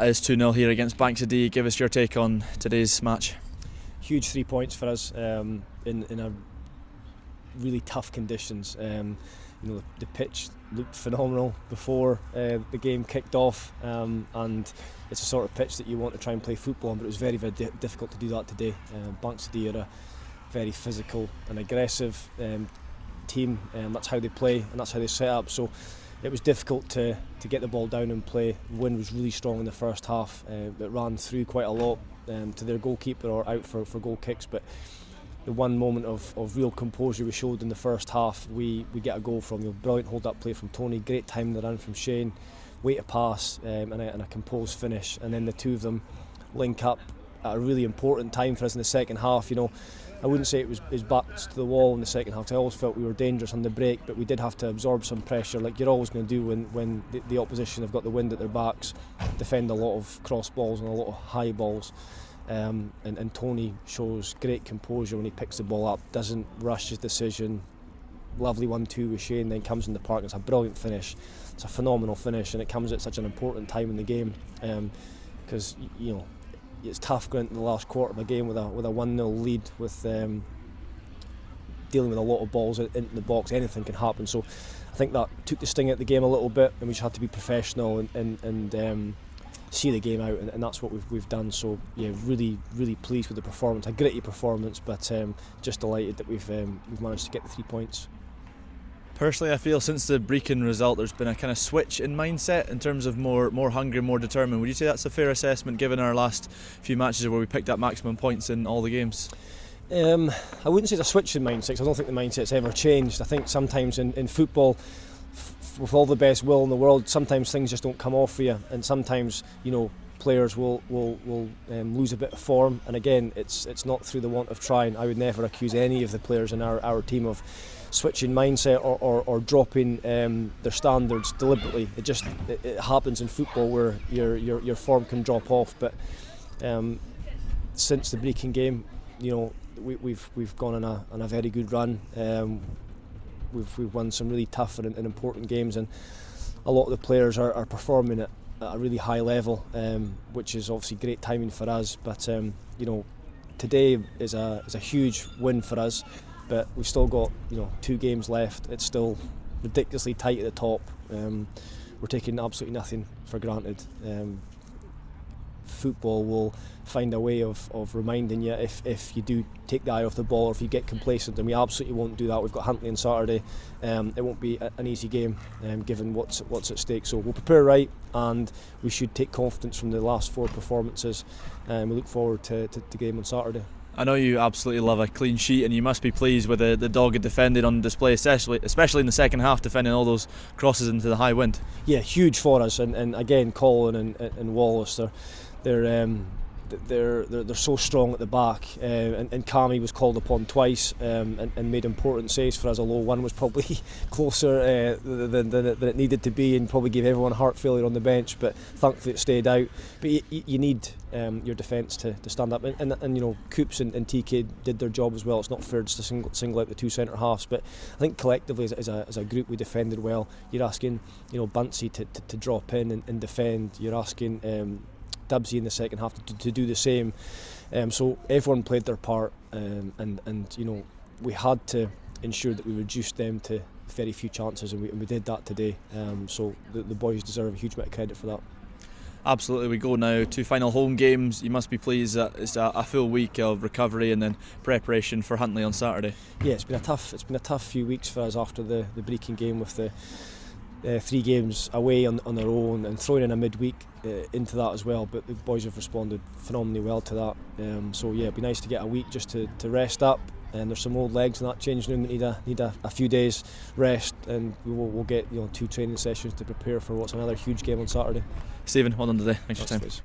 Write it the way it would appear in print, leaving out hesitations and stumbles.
that is 2-0 here against Bankside. Give us your take on today's match. Huge 3 points for us in a really tough conditions. The pitch looked phenomenal before the game kicked off, and it's a sort of pitch that you want to try and play football on, but it was very, very difficult to do that today. Bankside are a very physical and aggressive team, and that's how they play and that's how they set up. So it was difficult to get the ball down and play. The wind was really strong in the first half. It ran through quite a lot to their goalkeeper or out for goal kicks, but the one moment of real composure we showed in the first half, we get a goal from. Brilliant hold up play from Tony, great time in the run from Shane, way to pass, and a composed finish, and then the two of them link up at a really important time for us in the second half. I wouldn't say it was backs to the wall in the second half, because I always felt we were dangerous on the break, but we did have to absorb some pressure like you're always going to do when the opposition have got the wind at their backs, defend a lot of cross balls and a lot of high balls. And Tony shows great composure when he picks the ball up, doesn't rush his decision. Lovely 1-2 with Shane, then comes in the park. It's a brilliant finish. It's a phenomenal finish, and it comes at such an important time in the game, because it's tough going into the last quarter of a game with a 1-0 lead, with dealing with a lot of balls into the box. Anything can happen. So I think that took the sting out of the game a little bit, and we just had to be professional and see the game out, and that's what we've done. So yeah, really, really pleased with the performance. A gritty performance, but just delighted that we've managed to get the 3 points. Personally, I feel since the Brecon result, there's been a kind of switch in mindset in terms of more hungry, more determined. Would you say that's a fair assessment, given our last few matches where we picked up maximum points in all the games? I wouldn't say it's a switch in mindset, 'cause I don't think the mindset's ever changed. I think sometimes in football, with all the best will in the world, sometimes things just don't come off for you, and sometimes players will lose a bit of form. And again, it's not through the want of trying. I would never accuse any of the players in our team of switching mindset or dropping their standards deliberately. It happens in football where your form can drop off. But since the Brecon game, we've gone on a very good run. We've won some really tough and important games, and a lot of the players are performing at a really high level, which is obviously great timing for us. But today is a huge win for us, but we've still got 2 games left. It's still ridiculously tight at the top. We're taking absolutely nothing for granted. Football will find a way of reminding you if you do take the eye off the ball, or if you get complacent, and we absolutely won't do that. We've got Huntly on Saturday. It won't be an easy game, given what's at stake. So we'll prepare right, and we should take confidence from the last 4 performances, and we look forward to the game on Saturday. I know you absolutely love a clean sheet, and you must be pleased with the dogged defending on display, especially in the second half, defending all those crosses into the high wind. Yeah, huge for us, and again, Colin and Wallace, they're so strong at the back, and Cammy was called upon twice and made important saves for us, although one was probably closer than it needed to be, and probably gave everyone heart failure on the bench, but thankfully it stayed out. But you need your defence to stand up, and Coops and TK did their job as well. It's not fair just to single out the 2 centre halves, but I think collectively as a group we defended well. You're asking Buncey to drop in and defend. You're asking Dubsy in the second half to do the same. So everyone played their part, and we had to ensure that we reduced them to very few chances, and we did that today. So the boys deserve a huge amount of credit for that. Absolutely. We go now to final home games. You must be pleased that it's a full week of recovery and then preparation for Huntly on Saturday. Yeah, it's been a tough few weeks for us after the Brecon game, with the 3 games away on their own, and throwing in a midweek into that as well. But the boys have responded phenomenally well to that. So yeah, it'd be nice to get a week just to rest up. And there's some old legs in that changing room that need a few days rest, and we'll get 2 training sessions to prepare for what's another huge game on Saturday. Stephen, well done today. Thanks for your time.